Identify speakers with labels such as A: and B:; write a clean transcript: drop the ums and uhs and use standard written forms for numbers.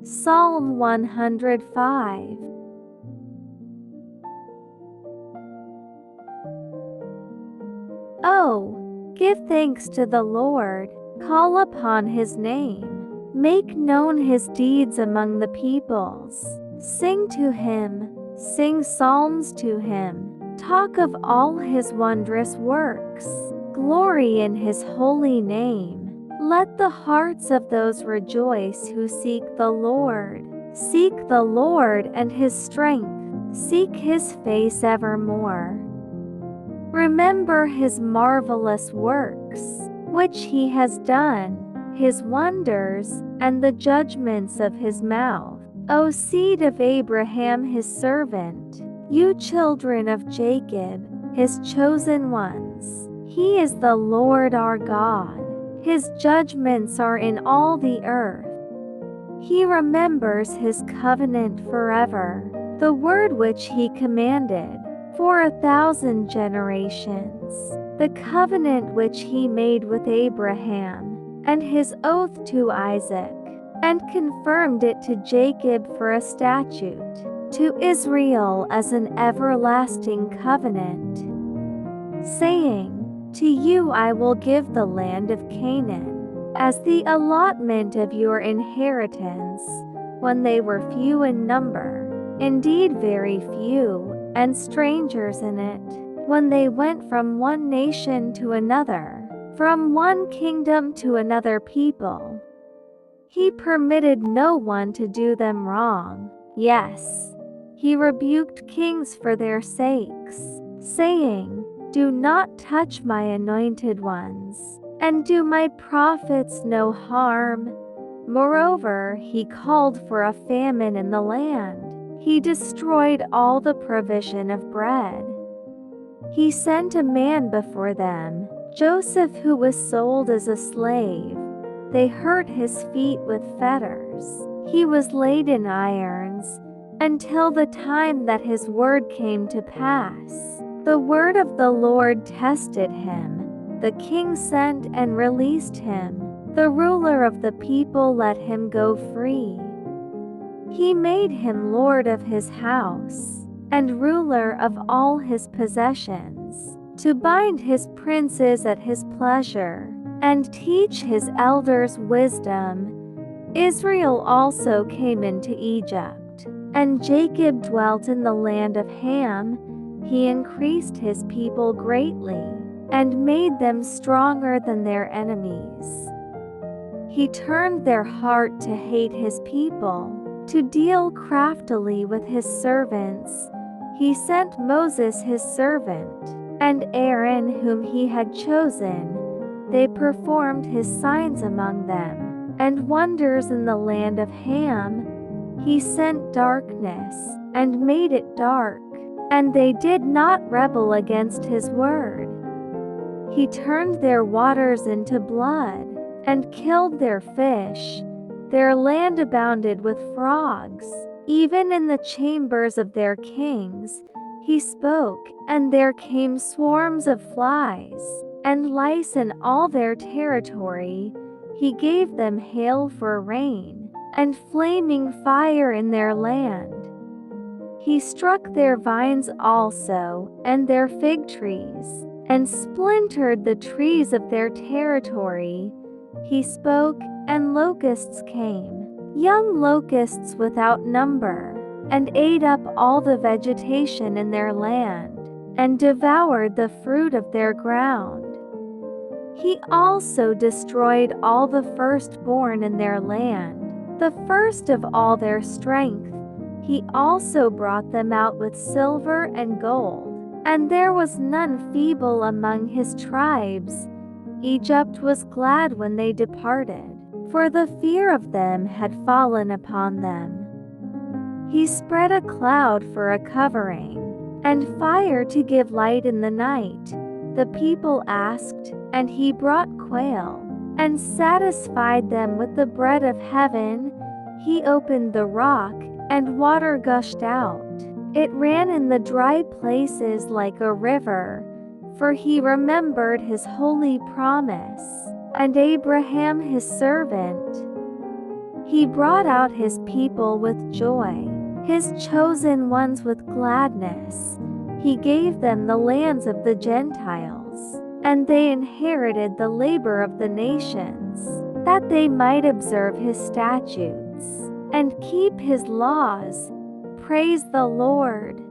A: Psalm 105. Oh, give thanks to the Lord, call upon his name, make known his deeds among the peoples. Sing to him, sing psalms to him, talk of all his wondrous works, glory in his holy name. Let the hearts of those rejoice who seek the Lord. Seek the Lord and his strength, seek his face evermore. Remember his marvelous works, which he has done, his wonders, and the judgments of his mouth. O seed of Abraham his servant, you children of Jacob, his chosen ones. He is the Lord our God. His judgments are in all the earth. He remembers his covenant forever, the word which he commanded for 1,000 generations, the covenant which he made with Abraham, and his oath to Isaac, and confirmed it to Jacob for a statute, to Israel as an everlasting covenant, saying, to you I will give the land of Canaan, as the allotment of your inheritance, when they were few in number, indeed very few, and strangers in it, when they went from one nation to another, from one kingdom to another people. He permitted no one to do them wrong. Yes, he rebuked kings for their sakes, saying, do not touch my anointed ones, and do my prophets no harm. Moreover, he called for a famine in the land. He destroyed all the provision of bread. He sent a man before them, Joseph, who was sold as a slave. They hurt his feet with fetters. He was laid in irons, until the time that his word came to pass. The word of the Lord tested him. The king sent and released him. The ruler of the people let him go free. He made him lord of his house, and ruler of all his possessions, to bind his princes at his pleasure, and teach his elders wisdom. Israel also came into Egypt, and Jacob dwelt in the land of Ham. He increased his people greatly, and made them stronger than their enemies. He turned their heart to hate his people, to deal craftily with his servants. He sent Moses his servant, and Aaron whom he had chosen. They performed his signs among them, and wonders in the land of Ham. He sent darkness, and made it dark, and they did not rebel against his word. He turned their waters into blood, and killed their fish. Their land abounded with frogs. Even in the chambers of their kings, he spoke, and there came swarms of flies, and lice in all their territory. He gave them hail for rain, and flaming fire in their land. He struck their vines also, and their fig trees, and splintered the trees of their territory. He spoke, and locusts came, young locusts without number, and ate up all the vegetation in their land, and devoured the fruit of their ground. He also destroyed all the firstborn in their land, the first of all their strength. He also brought them out with silver and gold, and there was none feeble among his tribes. Egypt was glad when they departed, for the fear of them had fallen upon them. He spread a cloud for a covering, and fire to give light in the night. The people asked, and he brought quail, and satisfied them with the bread of heaven. He opened the rock, and water gushed out. It ran in the dry places like a river, for he remembered his holy promise, and Abraham his servant. He brought out his people with joy, his chosen ones with gladness. He gave them the lands of the Gentiles, and they inherited the labor of the nations, that they might observe his statutes and keep his laws. Praise the Lord.